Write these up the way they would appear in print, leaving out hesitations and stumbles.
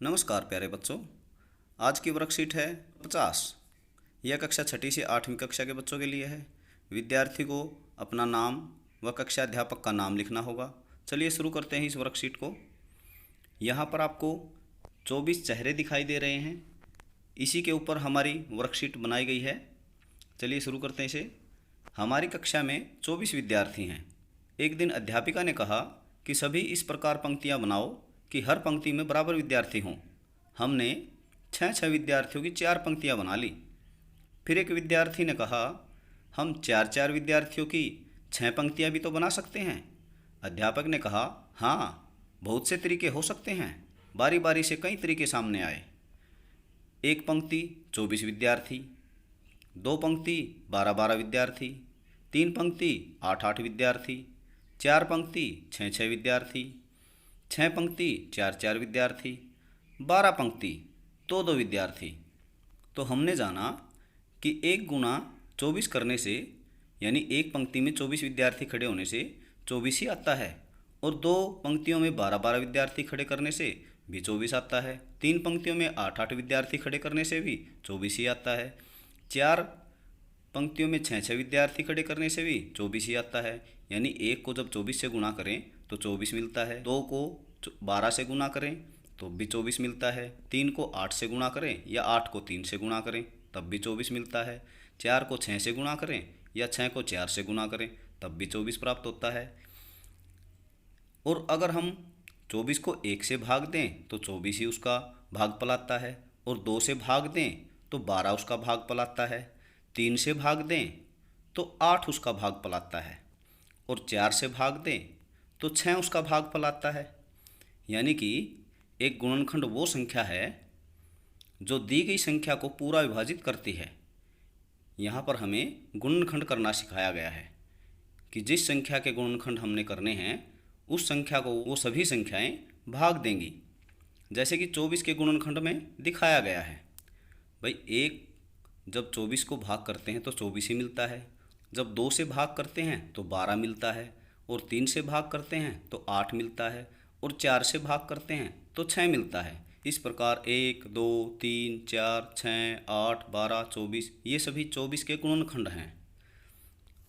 नमस्कार प्यारे बच्चों। आज की वर्कशीट है 50। यह कक्षा छठी से 8वीं कक्षा के बच्चों के लिए है। विद्यार्थी को अपना नाम व कक्षा अध्यापक का नाम लिखना होगा। चलिए शुरू करते हैं इस वर्कशीट को। यहाँ पर आपको 24 चेहरे दिखाई दे रहे हैं। इसी के ऊपर हमारी वर्कशीट बनाई गई है। चलिए शुरू करते हैं इसे। हमारी कक्षा में 24 विद्यार्थी हैं। एक दिन अध्यापिका ने कहा कि सभी इस प्रकार पंक्तियाँ बनाओ कि हर पंक्ति में बराबर विद्यार्थी हों। हमने 6 विद्यार्थियों की 4 पंक्तियाँ बना ली। फिर एक विद्यार्थी ने कहा, हम 4 विद्यार्थियों की 6 पंक्तियाँ भी तो बना सकते हैं। अध्यापक ने कहा, हाँ, बहुत से तरीके हो सकते हैं। बारी बारी से कई तरीके सामने आए। एक पंक्ति 24 विद्यार्थी, 2 पंक्ति 12 विद्यार्थी, 3 पंक्ति 8 विद्यार्थी, 4 पंक्ति 6 विद्यार्थी, 6 पंक्ति 4 विद्यार्थी, 12 पंक्ति 2 विद्यार्थी। तो हमने जाना कि 1 गुना 24 करने से, यानी एक पंक्ति में 24 विद्यार्थी खड़े होने से 24 ही आता है, और 2 पंक्तियों में 12 विद्यार्थी खड़े करने से भी 24 आता है। 3 पंक्तियों में 8 विद्यार्थी खड़े करने से भी 24 ही आता है। 4 पंक्तियों में 6 विद्यार्थी खड़े करने से भी 24 ही आता है। यानी 1 को जब 24 से गुणा करें तो 24 मिलता है। 2 को 12 से गुणा करें तो भी 24 मिलता है। 3 को 8 से गुणा करें या 8 को 3 से गुणा करें तब भी 24 मिलता है। 4 को 6 से गुणा करें या 6 को 4 से गुणा करें तब भी 24 प्राप्त होता है। और अगर हम 24 को 1 से भाग दें तो 24 ही उसका भागफल आता है, और 2 से भाग दें तो 12 उसका भागफल आता है। 3 से भाग दें तो 8 उसका भागफल आता है, और 4 से भाग दें तो 6 उसका भागफल आता है। यानी कि एक गुणनखंड वो संख्या है जो दी गई संख्या को पूरा विभाजित करती है। यहाँ पर हमें गुणनखंड करना सिखाया गया है कि जिस संख्या के गुणनखंड हमने करने हैं उस संख्या को वो सभी संख्याएं भाग देंगी, जैसे कि 24 के गुणनखंड में दिखाया गया है। भाई, एक जब 24 को भाग करते हैं तो 24 ही मिलता है, जब 2 से भाग करते हैं तो 12 मिलता है, और 3 से भाग करते हैं तो 8 मिलता है, और 4 से भाग करते हैं तो 6 मिलता है। इस प्रकार 1, 2, 3, 4, 6, 8, 12, 24 ये सभी 24 के गुणनखंड हैं।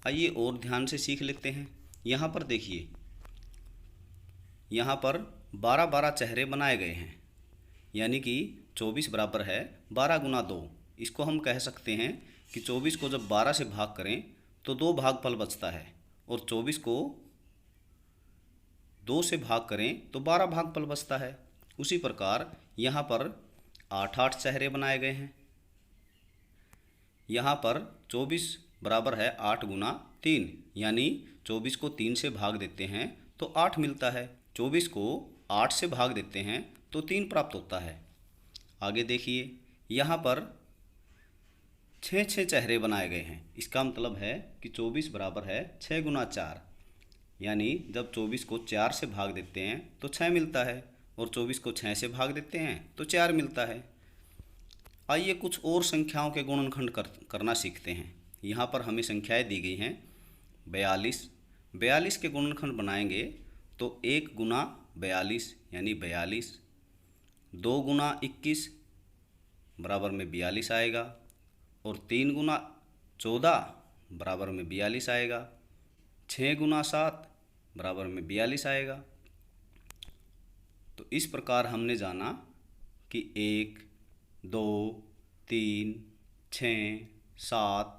आइए और ध्यान से सीख लेते हैं। यहाँ पर देखिए, यहाँ पर 12 चेहरे बनाए गए हैं, यानी कि 24 बराबर है 12 गुना 2। इसको हम कह सकते हैं कि 24 को जब 12 से भाग करें तो 2 भागफल बचता है, और 24 को 2 से भाग करें तो 12 भागफल बचता है। उसी प्रकार यहाँ पर 8 चेहरे बनाए गए हैं। यहाँ पर 24 बराबर है 8 गुना 3, यानी 24 को 3 से भाग देते हैं तो 8 मिलता है। 24 को 8 से भाग देते हैं तो 3 प्राप्त होता है। आगे देखिए, यहाँ पर 6 चेहरे बनाए गए हैं। इसका मतलब है कि 24 बराबर है 6 गुना 4, यानी जब 24 को 4 से भाग देते हैं तो 6 मिलता है, और 24 को 6 से भाग देते हैं तो 4 मिलता है। आइए कुछ और संख्याओं के गुणनखंड करना सीखते हैं। यहाँ पर हमें संख्याएं दी गई हैं 42। 42 के गुणनखंड बनाएंगे तो 1 गुना 42 यानी 42, 2 गुना 21 बराबर में 42 आएगा, और 3 गुना 14 बराबर में 42 आएगा, 6 गुना 7 बराबर में 42 आएगा। तो इस प्रकार हमने जाना कि 1, 2, 3, 6, 7,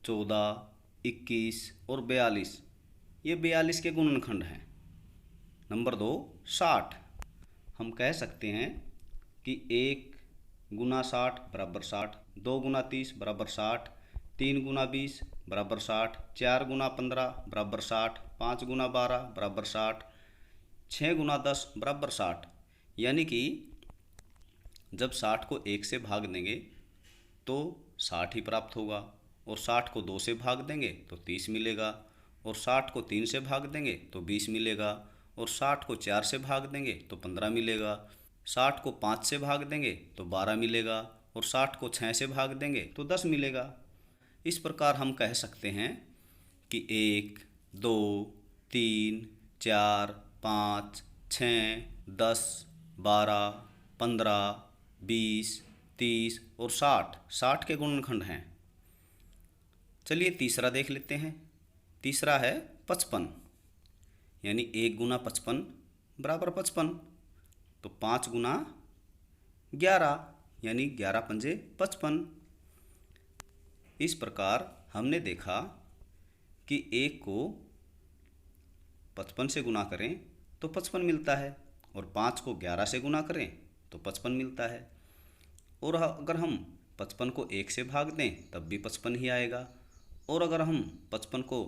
14, 21 और 42 ये 42 के गुणनखंड हैं। नंबर 2, 60। हम कह सकते हैं कि 1 गुना 60 बराबर 60, 2 गुना 30 बराबर 60, 3 गुना 20 बराबर 60, 4 गुना 15 बराबर 60, 5 गुना 12 बराबर 60, 6 गुना 10 बराबर 60। यानी कि जब 60 को 1 से भाग देंगे तो 60 ही प्राप्त होगा, और 60 को 2 से भाग देंगे तो 30 मिलेगा, और 60 को 3 से भाग देंगे तो 20 मिलेगा, और 60 को 4 से भाग देंगे तो 15 मिलेगा, 60 को 5 से भाग देंगे तो 12 मिलेगा, और 60 को 6 से भाग देंगे तो 10 मिलेगा। इस प्रकार हम कह सकते हैं कि 1, 2, 3, 4, 5, 6, 10, 12, 15, 20, 30 और 60 के गुणनखंड हैं। चलिए तीसरा देख लेते हैं। तीसरा है 55, यानी 1 गुना 55 बराबर 55। तो 5 गुना 11, यानी 11 पंजे 55। इस प्रकार हमने देखा कि 1 को 55 से गुना करें तो 55 मिलता है, और 5 को 11 से गुना करें तो 55 मिलता है। और अगर हम 55 को 1 से भाग दें तब भी 55 ही आएगा, और अगर हम 55 को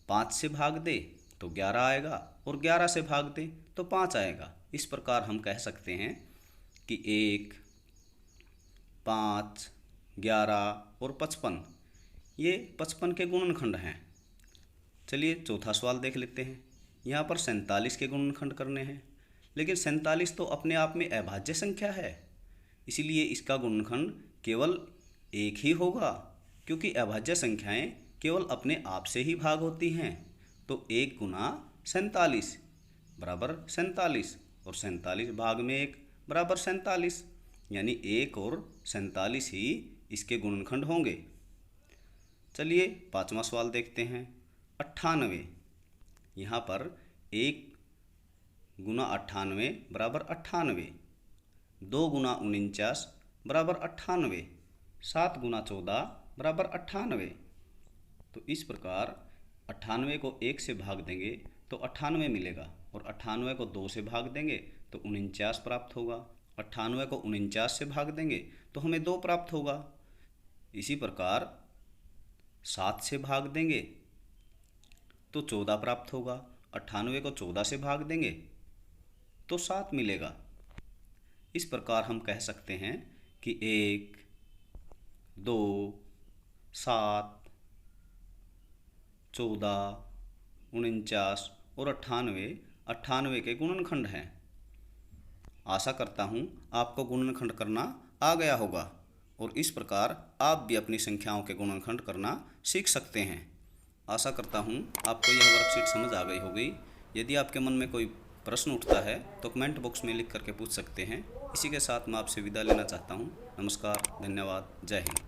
5 से भाग दें तो 11 आएगा, और 11 से भाग दें तो 5 आएगा। इस प्रकार हम कह सकते हैं कि 1, 5, 11 और 55 ये 55 के गुणनखंड हैं। चलिए चौथा सवाल देख लेते हैं। यहाँ पर 47 के गुणनखंड करने हैं, लेकिन 47 तो अपने आप में अभाज्य संख्या है, इसीलिए इसका गुणनखंड केवल 1 ही होगा, क्योंकि अभाज्य संख्याएं केवल अपने आप से ही भाग होती हैं। तो 1 गुना 47 बराबर 47, और 47 भाग में 1 बराबर 47, यानी 1 और 47 ही इसके गुणनखंड होंगे। चलिए पांचवा सवाल देखते हैं। 98, यहाँ पर 1 गुना 98 बराबर 98, 2 गुना 49 बराबर 98, 7 गुना 14 बराबर 98। तो इस प्रकार 98 को 1 से भाग देंगे तो 98 मिलेगा, और 98 को 2 से भाग देंगे तो 49 प्राप्त होगा। 98 को 49 से भाग देंगे तो हमें 2 प्राप्त होगा। इसी प्रकार 7 से भाग देंगे तो 14 प्राप्त होगा। 98 को 14 से भाग देंगे तो 7 मिलेगा। इस प्रकार हम कह सकते हैं कि 1, 2, 7, 14, 49 और 98 के गुणनखंड हैं। आशा करता हूँ आपको गुणनखंड करना आ गया होगा, और इस प्रकार आप भी अपनी संख्याओं के गुणनखंड करना सीख सकते हैं। आशा करता हूँ आपको यह वर्कशीट समझ आ गई होगी। यदि आपके मन में कोई प्रश्न उठता है तो कमेंट बॉक्स में लिख करके पूछ सकते हैं। इसी के साथ मैं आपसे विदा लेना चाहता हूँ। नमस्कार, धन्यवाद, जय हिंद।